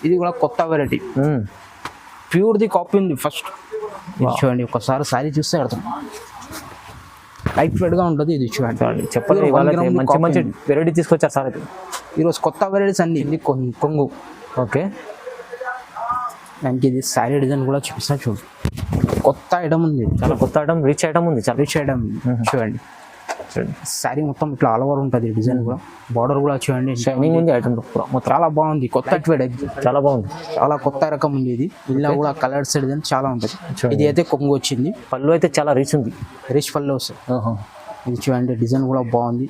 ఇది కూడా కొత్త వెరైటీ, ప్యూర్ది కాపీ ఉంది. ఫస్ట్ చూడండి, ఒకసారి సారీ చూస్తే అర్థం. లైట్ వెయిట్గా ఉంటుంది. ఇది చూడండి, చెప్పండి. మంచి మంచి వెరైటీ తీసుకొచ్చారు సార్. ఈరోజు కొత్త వెరైటీస్ అన్ని. ఇది కొంగు. ఓకే, దానికి ఇది శారీ డిజైన్ కూడా చూపిస్తా. చూడు, కొత్త ఐటమ్ ఉంది, చాలా కొత్త ఐటమ్, రిచ్ ఐటమ్ ఉంది, చాలా రిచ్ ఐటమ్. చూడండి, శారీ మొత్తం ఇట్లా ఆల్ ఓవర్ ఉంటుంది. డిజైన్ కూడా, బార్డర్ కూడా చూడండి, షైనింగ్ ఉంది. ఐటమ్ చాలా బాగుంది. కొత్త చాలా బాగుంది, చాలా కొత్త రకం ఉంది. ఇది ఇలా కూడా కలర్స్ డిజైన్ చాలా ఉంటుంది. ఇది అయితే కొంగు వచ్చింది. పళ్ళు అయితే చాలా రిచ్ ఉంది, రిచ్ పళ్ళు వస్తుంది. ఇది చూడండి, డిజైన్ కూడా బాగుంది.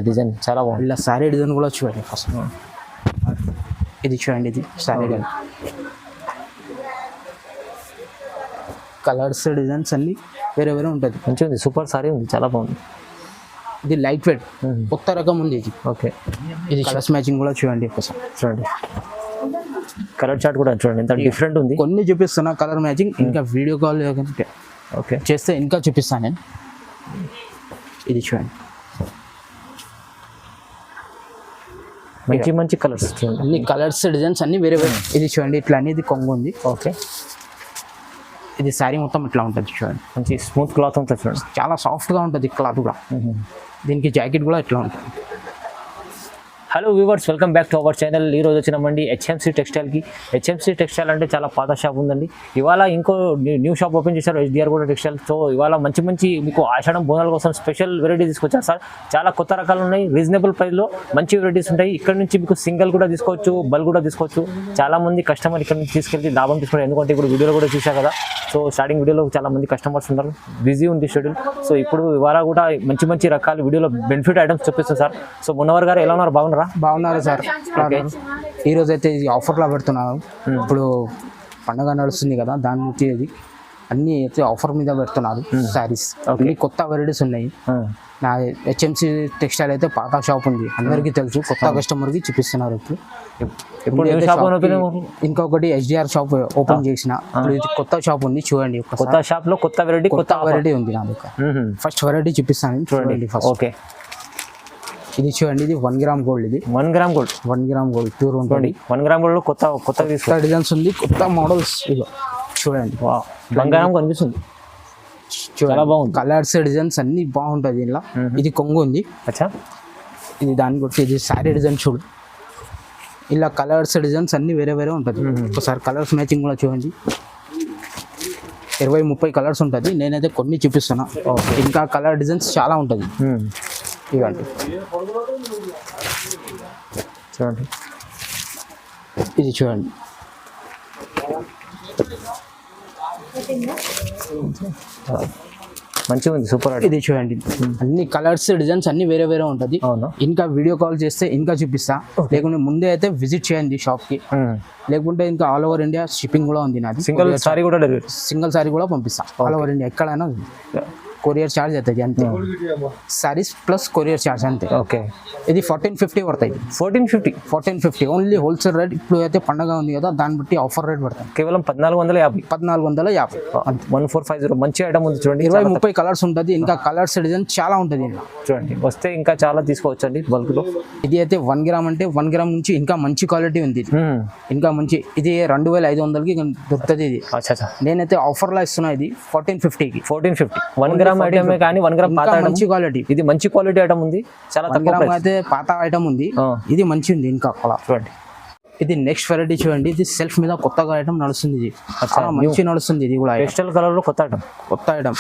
డిజైన్ చాలా బాగుంది. ఇలా శారీ డిజైన్ కూడా చూడండి. ఫస్ట్ ఇది చూడండి, ఇది శారీ డిజైన్, కలర్స్ డిజైన్స్ అన్ని వేరే వేరే ఉంటుంది. మంచిగా ఉంది, సూపర్ సారీ ఉంది, చాలా బాగుంది. ఇది లైట్ వెయిట్ కొత్త రకం ఉంది. ఇది ఓకే, ఇది కలర్స్ మ్యాచింగ్ కూడా చూడండి. ఒకసారి చూడండి, కలర్ చార్ట్ కూడా చూడండి, ఎంత డిఫరెంట్ ఉంది. కొన్ని చూపిస్తున్నా కలర్ మ్యాచింగ్, ఇంకా వీడియో కాల్ ఓకే చేస్తే ఇంకా చూపిస్తాను నేను. ఇది చూడండి, మంచి మంచి కలర్స్ చూడండి, అన్ని కలర్స్ డిజైన్స్ అన్ని వేరే వేరే. ఇది చూడండి, ఇట్లా అనేది కొంగు ఉంది. ఓకే, ఇది శారీ మొత్తం ఇట్లా ఉంటుంది. చూడండి, మంచి స్మూత్ క్లాత్ ఉంటుంది. చూడండి, చాలా సాఫ్ట్గా ఉంటుంది క్లాత్ కూడా. దీనికి జాకెట్ కూడా ఇట్లా ఉంటుంది. Hello viewers, welcome back to our channel. ఈ రోజు వచ్చినామండి హెచ్ఎంసీ టెక్స్టైల్కి. హెచ్ఎంసీ టెక్స్టైల్ అంటే చాలా పాత షాప్ ఉందండి. ఇవాళ ఇంకో న్యూ షాప్ ఓపెన్ చేశారు, హెచ్డిఆర్ కూడా టెక్స్టైల్. సో ఇవాళ మంచి మంచి మీకు ఆషాఢం బోనాల కోసం స్పెషల్ వెరైటీ తీసుకొచ్చారు సార్. చాలా కొత్త రకాలు ఉన్నాయి, రీజనబుల్ ప్రైస్లో మంచి వెరైటీస్ ఉంటాయి. ఇక్కడ నుంచి మీకు సింగిల్ కూడా తీసుకోవచ్చు, బల్క్ కూడా తీసుకోవచ్చు. చాలా మంది కస్టమర్ ఇక్కడ నుంచి తీసుకెళ్ళి లాభం తీసుకుంటారు. ఎందుకంటే ఇప్పుడు వీడియోలో కూడా చూసా కదా. సో స్టార్టింగ్ వీడియోలో చాలా మంది కస్టమర్స్ ఉన్నారు, బిజీ ఉంది షెడ్యూల్. సో ఇప్పుడు ఇవాళ కూడా మంచి మంచి రకాల వీడియోలో బెనిఫిట్ ఐటమ్స్ చూపిస్తాం సార్. సో మున్నవర్ గారు ఎలా ఉన్నారు? బాగున్నారా? బాగున్నారు సార్. ఈరోజు అయితే ఇది ఆఫర్లో పెడుతున్నాను. ఇప్పుడు పండుగ నడుస్తుంది కదా, దాని నుంచి ఇది అన్నీ అయితే ఆఫర్ మీద పెడుతున్నారు. శారీస్ అన్ని కొత్త వెరైటీస్ ఉన్నాయి. నా హెచ్ఎంసీ టెక్స్టైల్ అయితే పాత షాప్ ఉంది, అందరికీ తెలుసు. కొత్త కస్టమర్కి చూపిస్తున్నారు. ఇప్పుడు ఇంకొకటి హెచ్డిఆర్ షాప్ ఓపెన్ చేసిన. ఇప్పుడు ఇది కొత్త షాప్ ఉంది, చూడండి. కొత్త షాప్ లో కొత్త వెరైటీ ఉంది నా దగ్గర. ఫస్ట్ వెరైటీ చూపిస్తాను, చూడండి. ఫస్ట్ ఓకే, ఇది చూడండి, ఇది 1 గ్రామ్ గోల్డ్. ఇది 1 gram gold, 1 gram gold pure ఉంటుంది. 1 గ్రామ్ గోల్డ్ లో కొత్త డిజైన్స్ ఉంది, కొత్త మోడల్స్. ఇదో చూడండి, బంగారం కనిపిస్తుంది, చాలా బాగుంది. కలర్స్ డిజైన్స్ అన్ని బాగుంటుంది దీనిలో. ఇది కొంగు ఉంది. అచ్చా, ఇది దాని గురించి. ఇది శారీ డిజైన్ చూడు, ఇలా కలర్స్ డిజైన్స్ అన్ని వేరే వేరే ఉంటుంది. ఒకసారి కలర్స్ మ్యాచింగ్ కూడా చూడండి. 20-30 కలర్స్ ఉంటుంది. నేనైతే కొన్ని చూపిస్తున్నా, ఇంకా కలర్ డిజైన్స్ చాలా ఉంటుంది. ఇవ్వండి, చూడండి, ఇది చూడండి. మంచిగా ఉంది, సూపర్. ఇది చూడండి, అన్ని కలర్స్ డిజైన్స్ అన్ని వేరే వేరే ఉంటుంది. ఇంకా వీడియో కాల్ చేస్తే ఇంకా చూపిస్తా, లేకుంటే ముందే అయితే విజిట్ చేయండి షాప్ కి. లేకుంటే ఇంకా ఆల్ ఓవర్ ఇండియా షిప్పింగ్ కూడా ఉంది నాది. సింగిల్ సారీ కూడా పంపిస్తా ఆల్ ఓవర్ ఇండియా, ఎక్కడైనా. కొరియర్ ఛార్జ్ అవుతుంది అంతే, సారీస్ ప్లస్ కొరియర్ ఛార్జ్ అంతే. ఓకే, ఇది 1450 పడుతుంది. 1450 ఓన్లీ హోల్సేల్ రేట్. ఇప్పుడు అయితే పండుగ ఉంది కదా, దాన్ని బట్టి ఆఫర్ రేట్ పడుతుంది. కేవలం 1450. 1450 మంచి ఐటమ్ ఉంది చూడండి. 20-30 కలర్స్ ఉంటుంది. ఇంకా కలర్స్ డిజైన్ చాలా ఉంటుంది చూడండి. వస్తే ఇంకా చాలా తీసుకోవచ్చు అండి బల్క్ లో. ఇది అయితే 1 గ్రామ్ అంటే 1 గ్రామ్ నుంచి ఇంకా మంచి క్వాలిటీ ఉంది. ఇంకా మంచి, ఇది 2500కి దొరుకుతుంది. ఇది నేనైతే ఆఫర్ లో ఇస్తున్నా. ఇది 1450కి. 1 గ్రామ్ ఐటమే కానీ 1 గ్రామ్ పాత మంచి క్వాలిటీ. ఇది మంచి క్వాలిటీ ఐటమ్ ఉంది, చాలా 1 గ్రామ్ అయితే పాత ఐటమ్ ఉంది. ఇది మంచి ఉంది. ఇంకా చూడండి, ఇది నెక్స్ట్ వెరైటీ చూడండి. ఇది సెల్ఫ్ మీద కొత్తగా ఐటమ్ నడుస్తుంది. ఇది మంచి నడుస్తుంది. ఇది కూడా పేస్టల్ కలర్ లో కొత్త ఐటమ్.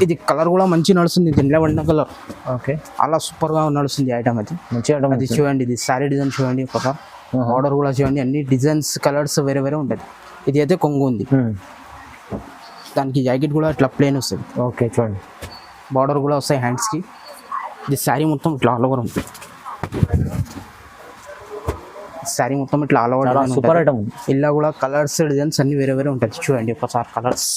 ఇది కలర్ కూడా మంచి నడుస్తుంది. దీనిలో పడిన కలర్ ఓకే, అలా సూపర్ గా నడుస్తుంది ఐటమ్. అయితే మంచి ఐటమ్. అది చూడండి, ఇది శారీ డిజైన్ చూడండి. ఒక ఆర్డర్ కూడా చూడండి, అన్ని డిజైన్స్ కలర్స్ వేరే వేరే ఉంటుంది. ఇది అయితే కొంగు ఉంది. దానికి జాకెట్ కూడా ఇట్లా ప్లేన్ వస్తుంది. ఓకే, చూడండి, బార్డర్ కూడా వస్తాయి హ్యాండ్స్కి. ఇది శారీ మొత్తం ఇట్లా ఆల్ ఓవర్ ఉంటుంది. శారీ మొత్తం ఇట్లా ఆల్ ఓవర్ సూపర్ ఐటమ్. ఇలా కూడా కలర్స్ డిజైన్స్ అన్ని వేరే వేరే ఉంటుంది. చూడండి ఒకసారి కలర్స్.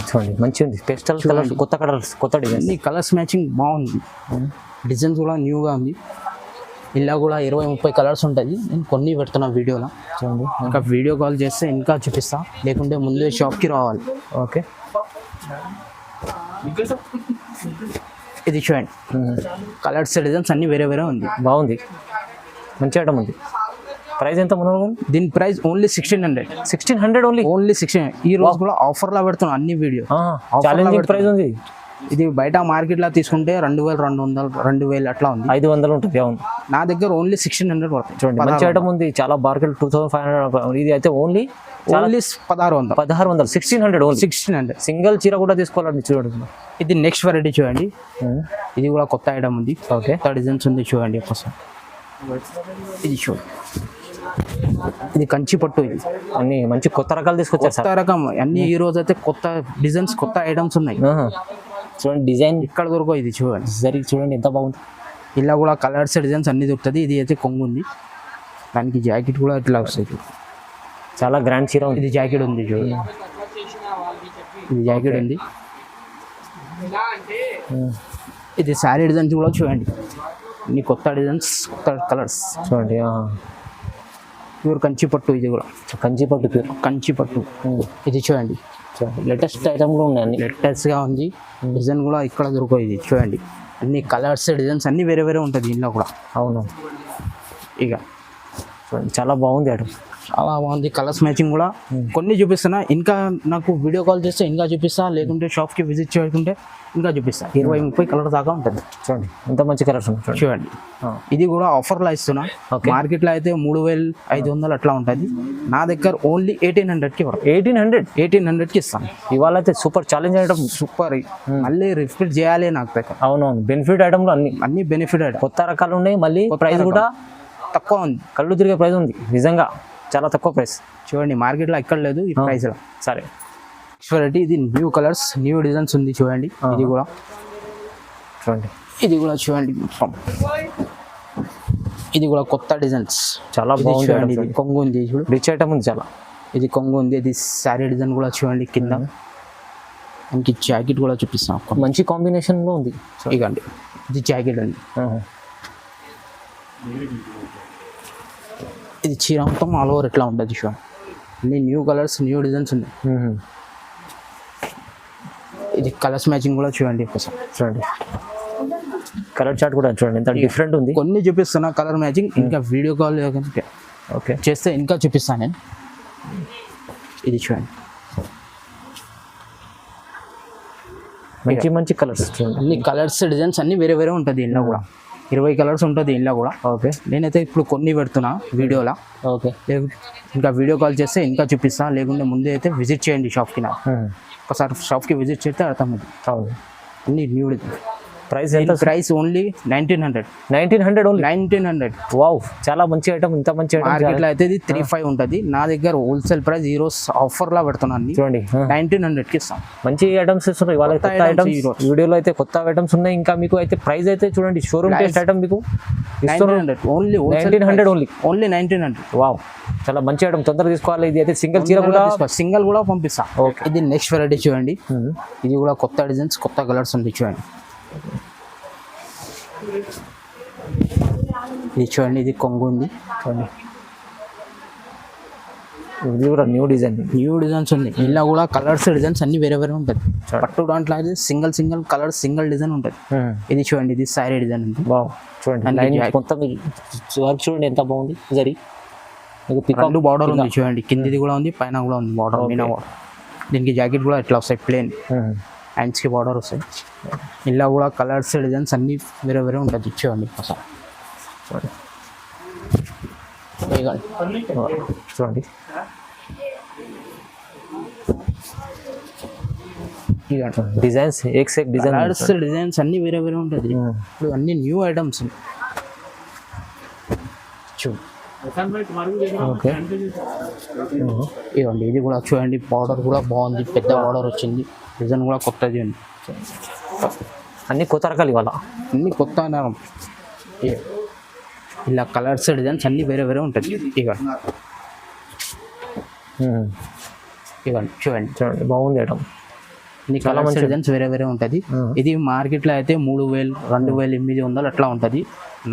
చూడండి, మంచి ఉంది. పేస్టల్ కలర్స్, కొత్త కలర్స్, కొత్త డిజైన్. అన్ని కలర్స్ మ్యాచింగ్ బాగుంది. డిజైన్స్ కూడా న్యూగా ఉంది. ఇలా కూడా 20-30 కలర్స్ ఉంటుంది. నేను కొన్ని పెడుతున్నా వీడియోలో చూడండి. ఇంకా వీడియో కాల్ చేస్తే ఇంకా చూపిస్తా, లేకుంటే ముందే షాప్కి రావాలి. ఓకే, ఇది చూడండి కలర్స్ డిజైన్స్ అన్ని వేరే వేరే ఉంది. బాగుంది, మంచి ఐటమ్ ఉంది. ప్రైస్ ఎంత మనోహర్ గారు? దీని ప్రైస్ ఓన్లీ 1600. 1600 ఓన్లీ. 1600. ఈ రోజు కూడా ఆఫర్ లో పెడుతున్నాం అన్ని వీడియో. ఛాలెంజింగ్ ప్రైస్ ఉంది. ఇది బయట మార్కెట్ లో తీసుకుంటే 2200 2000 అట్లా ఉంది. 500 ఉంటుంది. అవును, నా దగ్గర ఓన్లీ 1600 పడుతుంది. చూడండి మంచి ఐటమ్ ఉంది. చాలా మార్కెట్ 2500. ఇది అయితే ఓన్లీ 1600. 1600 ఓన్లీ. 1600. సింగిల్ చీర కూడా తీసుకోవాలండి. చూడండి ఇది నెక్స్ట్ వెరైటీ చూడండి. ఇది కూడా కొత్త ఐటమ్ ఉంది. ఓకే, కొత్త డిజైన్స్ ఉంది చూడండి ఒకసారి. ఇది చూడండి, ఇది కంచి పట్టు. ఇది అన్ని మంచి కొత్త రకాలు తీసుకొచ్చారు సార్. కొత్త రకం అన్ని ఈ రోజు అయితే కొత్త డిజైన్స్ కొత్త ఐటమ్స్ ఉన్నాయి. చూడండి డిజైన్ ఇక్కడ దొరకవు. ఇది చూడండి సరి చూడండి ఎంత బాగుంది. ఇలా కూడా కలర్స్ డిజైన్స్ అన్ని దొరుకుతుంది. ఇది అయితే కొంగు ఉంది, దానికి జాకెట్ కూడా ఇట్లా వస్తుంది. చాలా గ్రాండ్ చీర ఉంది. ఇది జాకెట్ ఉంది చూడండి, ఇది జాకెట్ ఉంది. ఇది శారీ డిజైన్స్ కూడా చూడండి, అన్ని కొత్త డిజైన్స్ కొత్త కలర్స్ చూడండి. ప్యూర్ కంచి పట్టు. ఇది కూడా కంచి పట్టు, ప్యూర్ కంచి పట్టు. ఇది చూడండి లేటెస్ట్ ఐటమ్లు ఉన్నాయి అన్ని. లేటెస్ట్గా ఉంది. డిజైన్ కూడా ఇక్కడ దొరకవు. ఇది చూడండి అన్ని కలర్స్ డిజైన్స్ అన్ని వేరే వేరే ఉంటుంది ఇంట్లో కూడా. అవును, ఇక చూడండి చాలా బాగుంది ఐటమ్. చాలా బాగుంది. కలర్స్ మ్యాచింగ్ కూడా కొన్ని చూపిస్తున్నా. ఇంకా నాకు వీడియో కాల్ చేస్తే ఇంకా చూపిస్తా, లేకుంటే షాప్కి విజిట్ చేయకుంటే ఇంకా చూపిస్తా. 20-30 కలర్ దాకా ఉంటుంది. చూడండి ఎంత మంచి కలర్స్ ఉన్నాయి. చూడండి ఇది కూడా ఆఫర్లో ఇస్తున్నా. మార్కెట్లో అయితే 3500 అట్లా ఉంటుంది. నా దగ్గర ఓన్లీ 1800కి 1800కి ఇస్తాను. ఇవాళ అయితే సూపర్ ఛాలెంజ్ ఐటమ్. సూపర్. మళ్ళీ రిపీట్ చేయాలి నాకు దగ్గర. అవునవును, బెనిఫిట్ ఐటమ్లు అన్ని బెనిఫిట్ ఐటమ్. కొత్త రకాలు ఉన్నాయి. మళ్ళీ ప్రైస్ కూడా తక్కువ ఉంది. కళ్ళు తిరిగే ప్రైస్ ఉంది. నిజంగా చాలా తక్కువ ప్రైస్. చూడండి మార్కెట్లో ఎక్కడ లేదు ఈ ప్రైస్లో. సరే వెరైటీ. ఇది న్యూ కలర్స్ న్యూ డిజైన్స్ ఉంది చూడండి. ఇది కూడా చూడండి, ఇది కూడా చూడండి మొత్తం. ఇది కూడా కొత్త డిజైన్స్ చాలా బాగుంది. చూడండి ఇది కొంగు ఉంది చూడు, రిచ్ ఐటమ్ ఉంది చాలా. ఇది కొంగు ఉంది. ఇది శారీ డిజైన్ కూడా చూడండి కింద. ఇంక జాకెట్ కూడా చూపిస్తాం. మంచి కాంబినేషన్లో ఉంది. ఇకండి ఇది జాకెట్ అండి. ఇది చీర మొత్తం ఆల్ ఓవర్ ఎట్లా ఉంటుంది చూడండి. అన్ని న్యూ కలర్స్ న్యూ డిజైన్స్ ఉన్నాయి. ఇది కలర్స్ మ్యాచింగ్ కూడా చూడండి ఒకసారి. చూడండి కలర్ చార్ట్ కూడా చూడండి ఎంత డిఫరెంట్ ఉంది. కొన్ని చూపిస్తున్నా కలర్ మ్యాచింగ్. ఇంకా వీడియో కాల్ ఓకే చేస్తే ఇంకా చూపిస్తాను నేను. ఇది చూడండి మంచి మంచి కలర్స్ చూడండి. అన్ని కలర్స్ డిజైన్స్ అన్ని వేరే వేరే ఉంటుంది ఇంట్లో కూడా. 20 కలర్స్ ఉంటుంది ఇంట్లో కూడా. ఓకే, నేనైతే ఇప్పుడు కొన్ని పెడుతున్నా వీడియోలో. ఓకే, ఇంకా వీడియో కాల్ చేస్తే ఇంకా చూపిస్తా, లేకుంటే ముందే అయితే విజిట్ చేయండి షాప్కి. నా ఒకసారి షాప్కి విజిట్ చేస్తే అర్థమవుతుంది. అవును, అన్ని న్యూ. ప్రైస్ ఎంత? Price only 1900. 1900 ఓన్లీ. 1900. వావ్, చాలా మంచి ఐటమ్. ఇంత మంచి ఐటమ్ మార్కెట్లో అయితే ఇది 35 ఉంటుంది. నా దగ్గర హోల్సేల్ ప్రైస్ ఈ రోజు ఆఫర్లా పెడుతున్నాను. చూడండి 1900కి ఇస్తాం. మంచి ఐటమ్స్ ఇస్తున్నారు ఇవాళ. కొత్త ఐటమ్స్ వీడియోలో అయితే కొత్త ఐటమ్స్ ఉన్నాయి. ఇంకా మీకు అయితే ప్రైస్ అయితే చూడండి షోరూమ్ టెస్ట్ ఐటమ్ మీకు 1900 ఓన్లీ. 1900 ఓన్లీ. ఓన్లీ 1900. వావ్, చాలా మంచి ఐటమ్. తొందరగా తీసుకోవాలి. ఇది అయితే సింగిల్ చీర కూడా సింగిల్ కూడా పంపిస్తా. ఓకే, ఇది నెక్స్ట్ వెరైటీ చూడండి. ఇది కూడా కొత్త డిజైన్స్ కొత్త కలర్స్ ఉంది చూడండి. ఇది చూడండి, ఇది కొంగు ఉంది చూడండి. ఇది కూడా న్యూ డిజైన్స్ ఉంది. ఇలా కూడా కలర్స్ డిజైన్స్ అన్ని వేరే వేరే ఉంటుంది. పట్టు దాంట్లో అయితే సింగిల్ కలర్ సింగిల్ డిజైన్ ఉంటుంది. ఇది చూడండి, ఇది సారీ డిజైన్ ఉంది. బావ్, చూడండి మొత్తం వర్క్ చూడండి ఎంత బాగుంది. జరి రెండు బార్డర్ ఉంది చూడండి. కిందిది కూడా ఉంది, పైన కూడా ఉంది బార్డర్. మీనా బార్డర్. దీనికి జాకెట్ కూడా ఎట్లా వస్తాయి, ప్లేన్ హ్యాండ్స్కి బార్డర్ వస్తాయి. ఇలా కూడా కలర్స్ డిజైన్స్ అన్ని వేరే వేరే ఉంటుంది. చూడండి ఒకసారి. చూడండి డిజైన్స్ డిజైన్స్ అన్ని వేరే వేరే ఉంటుంది. ఇప్పుడు అన్ని న్యూ ఐటమ్స్ చూడు. ఓకే, ఇవ్వండి. ఇది కూడా చూడండి, బార్డర్ కూడా బాగుంది, పెద్ద బార్డర్ వచ్చింది. డిజైన్ కూడా కొత్తది ఉంది. అన్ని కొత్త రకాలు ఇవాళ. అన్ని కొత్త ఇలా కలర్స్ డిజైన్స్ అన్ని వేరే వేరే ఉంటుంది. ఇవ్వండి చూడండి చూడండి బాగుంది ఐటమ్. అన్ని కలర్స్ డిజైన్స్ వేరే వేరే ఉంటుంది. ఇది మార్కెట్లో అయితే 3000 2800 అట్లా ఉంటుంది.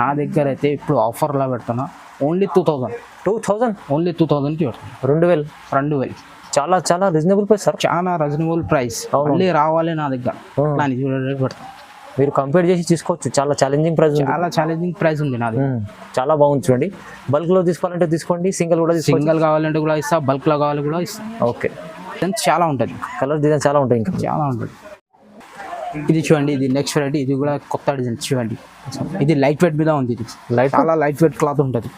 నా దగ్గర అయితే ఇప్పుడు ఆఫర్లా పెడుతున్నా. ఓన్లీ 2000 ఓన్లీ 2000కి పెడుతున్నా. 2000 చాలా చాలా రీజనబుల్ ప్రైస్ సార్. చాలా రీజనబుల్ ప్రైస్. మళ్ళీ రావాలి నా దగ్గర. పెడతాను. మీరు కంపేర్ చేసి తీసుకోవచ్చు, చాలా ఛాలెంజింగ్ ప్రైస్ ఉంది. చాలా ఛాలెంజింగ్ ప్రైస్ ఉంది నాది. చాలా బాగుంది చూడండి. బల్క్లో తీసుకోవాలంటే తీసుకోండి, సింగిల్ కూడా తీసుకోండి. సింగిల్ కావాలంటే కూడా ఇస్తా, బల్క్లో కావాలి కూడా ఇస్తా. ఓకే, చాలా ఉంటుంది, కలర్ డిజైన్ చాలా ఉంటాయి, ఇంకా చాలా ఉంటుంది. ఇది చూడండి, ఇది నెక్స్ట్ వెరైటీ. ఇది కూడా కొత్త డిజైన్ చూడండి. ఇది లైట్ వెయిట్ మీద ఉంది. ఇది చాలా లైట్ వెయిట్ క్లాత్ ఉంటుంది.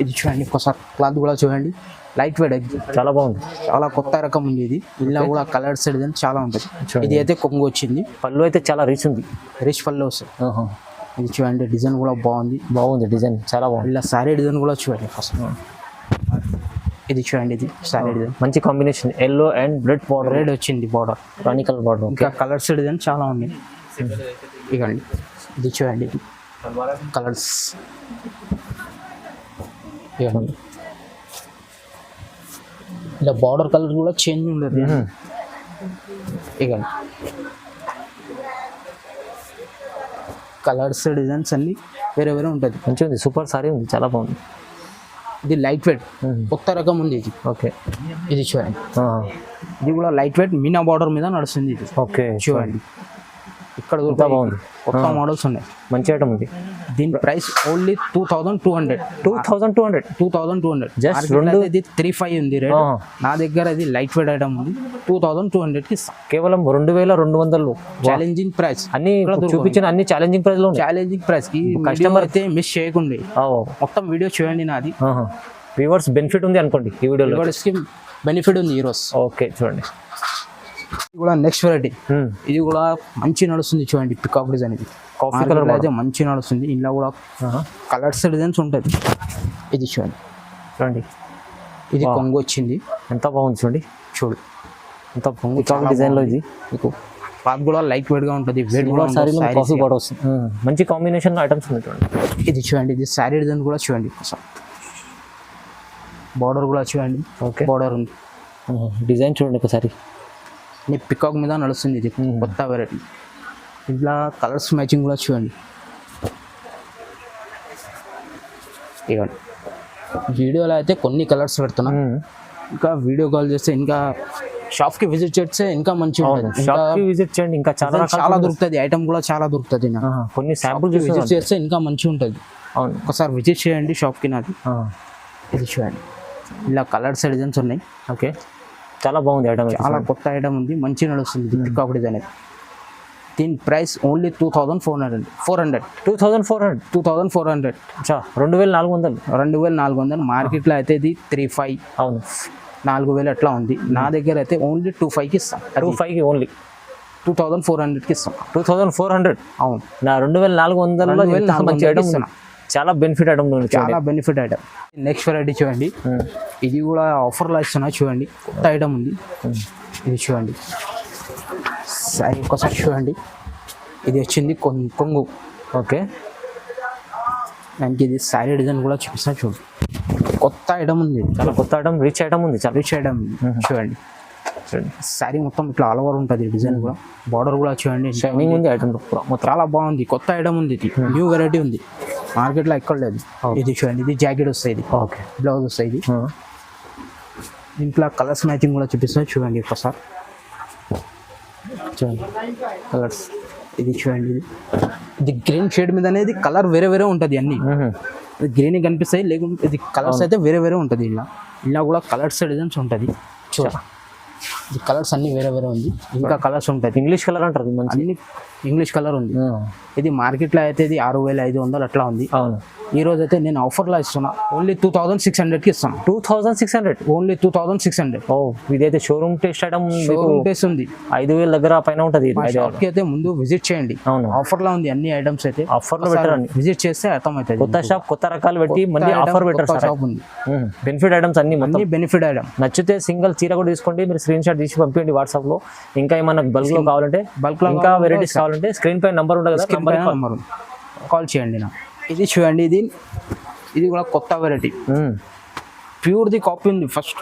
ఇది చూడండి, ఒకసారి క్లాత్ కూడా చూడండి, లైట్ వెయిట్, చాలా బాగుంది. చాలా కొత్త రకం ఉంది. ఇది ఇలా కూడా కలర్స్ డిజైన్ చాలా ఉంటుంది. ఇది అయితే కొంగు వచ్చింది, పళ్ళు అయితే చాలా రిచ్ ఉంది, రిచ్ పళ్ళు వస్తుంది. ఇది చూడండి, డిజైన్ కూడా బాగుంది డిజైన్, చాలా బాగుంది. ఇలా సారీ డిజైన్ కూడా చూడండి ఫస్ట్. ఇది చూడండి, ఇది సారీ డిజైన్ మంచి combination, yellow and red border, red వచ్చింది బార్డర్, రాణి కలర్ బార్డర్. ఇంకా కలర్స్ డిజైన్ చాలా ఉన్నాయి. ఇకండి, ఇది చూడండి, ఇది కలర్స్ ఇలా బార్డర్ కలర్ కూడా చేంజ్ ఉండదు. ఇకండి, కలర్స్ డిజైన్స్ అన్ని వేరే వేరే ఉంటుంది. మంచిగా ఉంది, సూపర్ సారీ ఉంది, చాలా బాగుంది. ఇది లైట్ వెయిట్ కొత్త రకం ఉంది. ఇది ఓకే, ఇది చూడండి, ఇది కూడా లైట్ వెయిట్ మీనా బార్డర్ మీద నడుస్తుంది. ఇది ఓకే, చూడండి, ఇక్కడ బాగుంది, కొత్త మోడల్స్ ఉన్నాయి, మంచి ఐటమ్ ఉంది. దీని ప్రైస్ ఓన్లీ 2200. 2200 జస్ట్ రెండు. ఇది 35 ఉంది రేట్. నా దగ్గర ఇది లైట్ వెయిట్ ఐటమ్ ఉంది, 2200 కి ఇస్తాం. కేవలం 2200. ఛాలెంజింగ్ ప్రైస్, అన్ని చూపించిన అన్ని ఛాలెంజింగ్ ప్రైస్ లో. ఛాలెంజింగ్ ప్రైస్ కి కస్టమర్ అయితే మిస్ చేయకండి, మొత్తం వీడియో చూడండి. నాది వ్యూవర్స్ బెనిఫిట్ ఉంది అనుకోండి ఈ వీడియోలో, బెనిఫిట్ ఉంది ఈరోజు. ఓకే, చూడండి, ఇది కూడా నెక్స్ట్ వెరైటీ. ఇది కూడా మంచి నడుస్తుంది చూడండి, పికాక్ డిజైన్. ఇది కాఫీ కలర్ అయితే మంచి నడుస్తుంది. ఇంట్లో కూడా కలర్స్ డిజైన్స్ ఉంటుంది. ఇది చూడండి, ఇది కొంగు వచ్చింది, ఎంత బాగుంది చూడండి. ఎంత పొంగు పికాక్ డిజైన్ లో. ఇది మీకు క్లాత్ కూడా లైట్ వెయిట్ గా ఉంటుంది. వెయిట్ కూడా కాఫీ బార్డర్ వస్తుంది, మంచి కాంబినేషన్ ఐటమ్స్ ఉన్నాయి చూడండి. ఇది చూడండి, ఇది శారీ డిజైన్ కూడా చూడండి, బార్డర్ కూడా చూడండి. ఓకే, బార్డర్ ఉంది, డిజైన్ చూడండి ఒకసారి. పికాక్ మీద నడుస్తుంది. ఇది కొత్త వెరైటీ. ఇట్లా కలర్స్ మ్యాచింగ్ కూడా చూడండి. ఇవ్వండి, వీడియోలో అయితే కొన్ని కలర్స్ పెడుతున్నాం, ఇంకా వీడియో కాల్ చేస్తే ఇంకా షాప్కి విజిట్ చేస్తే ఇంకా మంచిగా ఉంటుంది. షాప్కి విజిట్ చేయండి, ఇంకా చాలా దొరుకుతుంది, ఐటమ్ కూడా చాలా దొరుకుతుంది. కొన్ని శాంపుల్ విజిట్ చేస్తే ఇంకా మంచిగా ఉంటుంది. అవును, ఒకసారి విజిట్ చేయండి షాప్కి. నాది ఇది చూడండి, ఇలా కలర్స్ డిజైన్స్ ఉన్నాయి. ఓకే, చాలా బాగుంది ఐటమ్, చాలా కొత్త ఐటమ్ ఉంది, మంచి నడుస్తుంది. పికాక్ డిజైన్ అయితే దీని ప్రైస్ ఓన్లీ 2400. 2400 2400 మార్కెట్లో అయితే ఇది 35. అవును, 4000 అట్లా ఉంది. నా దగ్గర అయితే ఓన్లీ 25కి ఇస్తాం. 25కి ఓన్లీ 2400కి ఇస్తాం. 2400. అవును, నా 2400 మంచి ఐటమ్ ఇస్తాను. చాలా బెనిఫిట్ ఐటమ్, చాలా బెనిఫిట్ ఐటమ్. నెక్స్ట్ వెరైటీ చూడండి, ఇది కూడా ఆఫర్లో ఇస్తున్నా చూడండి, కొత్త ఐటమ్ ఉంది. ఇది చూడండి, సారీ ఒకసారి చూడండి, ఇది వచ్చింది కొంగు. ఓకే, దానికి ఇది సారీ డిజైన్ కూడా చూపిస్తా చూడండి, కొత్త ఐటమ్ ఉంది, చాలా కొత్త ఐటమ్, రిచ్ ఐటమ్ ఉంది, చాలా రిచ్ ఐటమ్ ఉంది. చూడండి, సారీ మొత్తం ఇట్లా ఆల్ ఓవర్ ఉంటుంది. డిజైన్ కూడా, బార్డర్ కూడా చూడండి, షైనింగ్ ఉంది ఐటమ్, చాలా బాగుంది, కొత్త ఐటమ్ ఉంది. ఇది న్యూ వెరైటీ ఉంది, మార్కెట్లో ఎక్కడ లేదు. ఇది చూడండి, ఇది జాకెట్ వస్తుంది, ఓకే, బ్లౌజ్ వస్తుంది. దీంట్లో కలర్స్ మ్యాచింగ్ కూడా చూపిస్తాను చూడండి ఒకసారి. చూడండి కలర్స్, ఇది చూడండి, ఇది గ్రీన్ షేడ్ మీద అనేది కలర్ వేరే వేరే ఉంటుంది. అన్ని గ్రీన్ కనిపిస్తాయి, లేకుంటే ఇది కలర్స్ అయితే వేరే వేరే ఉంటుంది. ఇలా కూడా కలర్స్ డిజైన్స్ ఉంటుంది. చూడండి, ఇది కలర్స్ అన్ని వేరే వేరే ఉంది, ఇంకా కలర్స్ ఉంటుంది. ఇంగ్లీష్ కలర్ అంటారు, అన్ని ఇంగ్లీష్ కలర్ ఉంది. ఇది మార్కెట్లో అయితే ఇది 6500 అట్లా ఉంది. అవును, ఈ రోజు అయితే నేను ఆఫర్లో ఇస్తున్నా, ఓన్లీ 2600కి ఇస్తాను. 2600, ఓన్లీ 2600. ఓ, ఇదైతే showroom taste item, showroom taste ఉంది, 5000 దగ్గర పైన ఉంటుంది. షాప్కి అయితే ముందు విజిట్ చేయండి. అవును, ఆఫర్లో ఉంది అన్ని ఐటమ్స్ అయితే, ఆఫర్లో పెట్టారండి, విజిట్ చేస్తే అర్థమవుతుంది. కొత్త షాప్, కొత్త రకాలు పెట్టి మళ్ళీ ఆఫర్ పెట్టారు. షాప్ ఉంది, బెనిఫిట్ ఐటమ్స్ అన్ని మొత్తం బెనిఫిట్ ఐటమ్. నచ్చితే సింగిల్ చీర కూడా తీసుకోండి, మీరు స్క్రీన్ షాట్ తీసి పంపించండి వాట్సాప్లో. ఇంకా ఏమైనా బల్క్లో కావాలంటే, ఇంకా వెరైటీస్ కావాలంటే స్క్రీన్ పై నంబర్ ఉంటుంది కదా, నంబర్ కాల్ చేయండి. ఇది చూడండి, ఇది కూడా కొత్త వెరైటీ, ప్యూర్ది కాపీ ఉంది. ఫస్ట్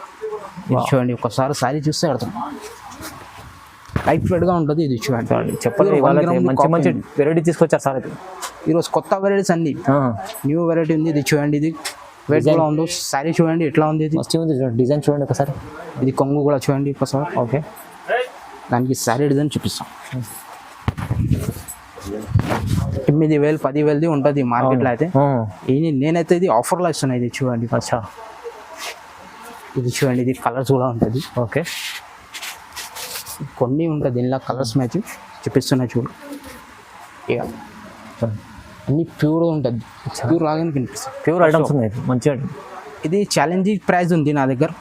చూడండి, ఒకసారి సారీ చూస్తే అర్థం, లైట్ వెయిట్గా ఉంటుంది. ఇది చూడండి, చెప్పండి, మంచి మంచి వెరైటీ తీసుకొచ్చారు సార్. ఈరోజు కొత్త వెరైటీస్ అన్ని, న్యూ వెరైటీ ఉంది. ఇది చూడండి, ఇది వెయిట్ కూడా ఉంది. సారీ చూడండి ఎట్లా ఉంది, ఇది ఉంది, డిజైన్ చూడండి ఒకసారి. ఇది కొంగు కూడా చూడండి ఒకసారి. ఓకే, దానికి సారీ డిజైన్ చూపిస్తాం. 8,000 10,000ది ఉంటుంది మార్కెట్లో అయితే. నేనైతే ఇది ఆఫర్లో ఇస్తున్నా. ఇది చూడండి, అచ్చా ఇది చూడండి, ఇది కలర్స్ కూడా ఉంటుంది. ఓకే, కొన్ని ఉంటుంది దీనిలో కలర్స్ మ్యాచ్ చూపిస్తున్నా చూడు. ఇక అన్ని ప్యూర్ ఉంటుంది, ప్యూర్ లాగానే కనిపిస్తుంది. ప్యూర్ ఐటమ్స్ ఉన్నాయి మంచిగా. ఇది ఛాలెంజింగ్ ప్రైస్ ఉంది నా దగ్గర.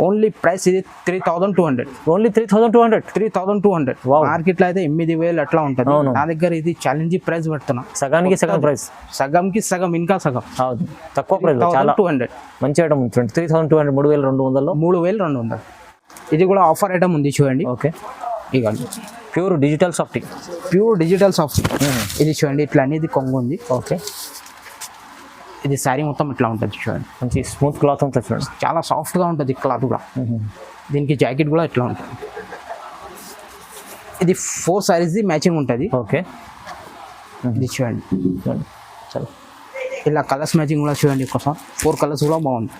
ఓన్లీ ప్రైస్ ఇది 3,200. ఓన్లీ 3,200. 3,200. మార్కెట్లో అయితే 8,000 అట్లా ఉంటుంది. నా దగ్గర ఇది ఛాలెంజింగ్ ప్రైస్ పెడుతున్నా. సగానికి సగం ప్రైస్, సగంకి సగం, ఇంకా సగం. తక్కువ ప్రైస్, చాలా 200. మంచి ఐటమ్ ఉంది. 3,200, 3,200. 3,200. ఇది కూడా ఆఫర్ ఐటమ్ ఉంది చూడండి. ఓకే, ఇక pure digital soft. Pure digital soft. ఇది చూడండి, ఇట్లా అనేది కొంగు ఉంది. ఓకే, ఇది శారీ మొత్తం ఇట్లా ఉంటుంది చూడండి. మంచి స్మూత్ క్లాత్ ఉంటుంది చూడండి, చాలా సాఫ్ట్గా ఉంటుంది క్లాత్ కూడా. దీనికి జాకెట్ కూడా ఇట్లా ఉంటుంది. ఇది 4 సారీస్ది మ్యాచింగ్ ఉంటుంది. ఓకే, ఇది చూడండి, చలో ఇలా కలర్స్ మ్యాచింగ్ కూడా చూడండి. ఒకసారి 4 కలర్స్ కూడా బాగుంది.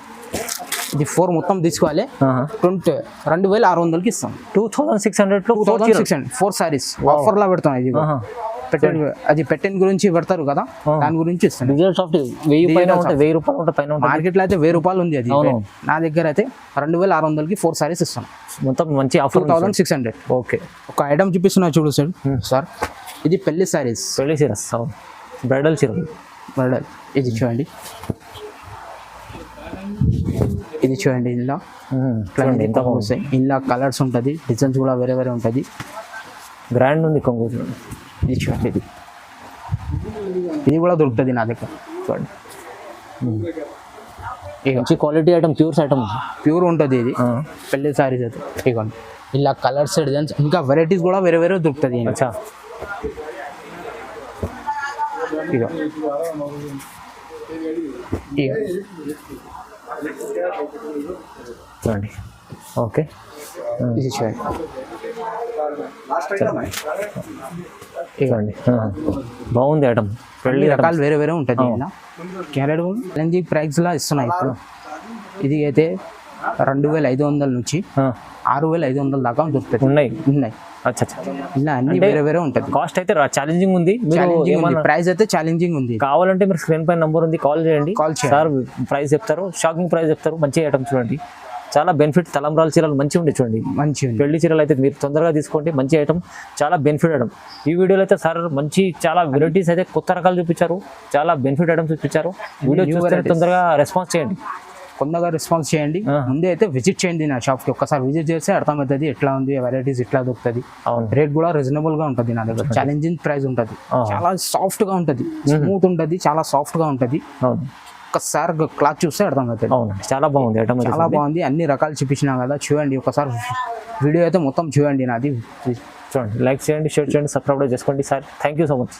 ఇది 4 మొత్తం తీసుకోవాలి. 2,600కి ఇస్తాం. 2,600. 2,600 4 సారీస్ ఆఫర్లో పెడతాం. ఇది పెట్టండి, అది పెట్టిన గురించి పెడతారు కదా, దాని గురించి ఇస్తాను. డిజిటల్ సాఫ్ట్ 1,000 పైన ఉంటుంది, 1,000 రూపాయలు ఉంటుంది పైన. మార్కెట్లో అయితే 1,000 రూపాయలు ఉంది అది. నా దగ్గర అయితే 2,600కి 4 సారీస్ ఇస్తాను. మొత్తం మంచి ఆఫర్. 2,600. ఓకే, ఒక ఐటమ్ చూపిస్తున్నా చూడు సార్. ఇది పెళ్లి సారీస్, పెళ్లి చీరస్, బ్రైడల్ చీర. బ్రైడల్. ఇది చూడండి, ఇది చూడండి. ఇందులో ఇందులో కలర్స్ ఉంటుంది, డిజైన్స్ కూడా వేరే వేరే ఉంటుంది. గ్రాండ్ ఉంది కొంగు చూడండి. ఇది చూడండి, ఇది కూడా దొరుకుతుంది నా దగ్గర చూడండి. మంచి quality item, pures item, pure ఉంటుంది ఇది. పెళ్లి సారీస్ అయితే ఇవ్వండి. ఇలా కలర్స్, డిజైన్స్, ఇంకా వెరైటీస్ కూడా వేరే వేరే దొరుకుతుంది. అచ్చా, ఇక చూడండి. ఓకే, ఇది చూడండి, ఇవ్వండి. బాగుంది ఐటమ్. పెళ్లి రకాలు వేరే వేరే ఉంటుంది. క్యారెట్ ఛాలెంజింగ్ ప్రైస్లా ఇస్తున్నాయి ఇప్పుడు. ఇది అయితే 2,500 నుంచి 6,500 దాకా దొరుకుతుంది. ఉన్నాయి. అచ్చా, ఇలా అన్ని వేరే వేరే ఉంటుంది. కాస్ట్ అయితే ఛాలెంజింగ్ ఉంది. ప్రైస్ అయితే ఛాలెంజింగ్ ఉంది. కావాలంటే మీరు స్క్రీన్ పైన నంబర్ ఉంది, కాల్ చేయండి. సార్ ప్రైస్ చెప్తారు, షాకింగ్ ప్రైస్ చెప్తారు. మంచి ఐటమ్ చూడండి, చాలా బెనిఫిట్. తలంబ్రాల చీరలు మంచిగా ఉండే చూడండి, మంచి పెళ్లి చీరలు అయితే మీరు తొందరగా తీసుకోండి. మంచి ఐటమ్, చాలా బెనిఫిట్ ఐటమ్. ఈ వీడియోలో అయితే సార్ మంచి చాలా వెరైటీస్ అయితే కొత్త రకాలు చూపించారు, చాలా బెనిఫిట్ ఐటమ్స్ చూపించారు. వీడియో చూస్తే తొందరగా రెస్పాన్స్ చేయండి, కొందరుగా రెస్పాన్స్ చేయండి. ముందే అయితే విజిట్ చేయండి నా షాప్కి. ఒక్కసారి విజిట్ చేస్తే అర్థమవుతుంది ఎట్లా ఉంది, వెరైటీస్ ఎట్లా దొరుకుతుంది. రేట్ కూడా రీజనబుల్గా ఉంటుంది నా దగ్గర. ఛాలెంజింగ్ ప్రైస్ ఉంటుంది, చాలా సాఫ్ట్గా ఉంటుంది, స్మూత్ ఉంటుంది, చాలా సాఫ్ట్గా ఉంటుంది. ఒక్కసారి క్లాత్ చూస్తే అర్థమవుతుంది. చాలా బాగుంది ఐటమ్, చాలా బాగుంది. అన్ని రకాలు చూపించినా కదా, చూడండి ఒకసారి వీడియో అయితే మొత్తం చూడండి నాది. చూడండి, లైక్ చేయండి, షేర్ చేయండి, సబ్స్క్రైబ్ చేసుకోండి. Sir thank you so much.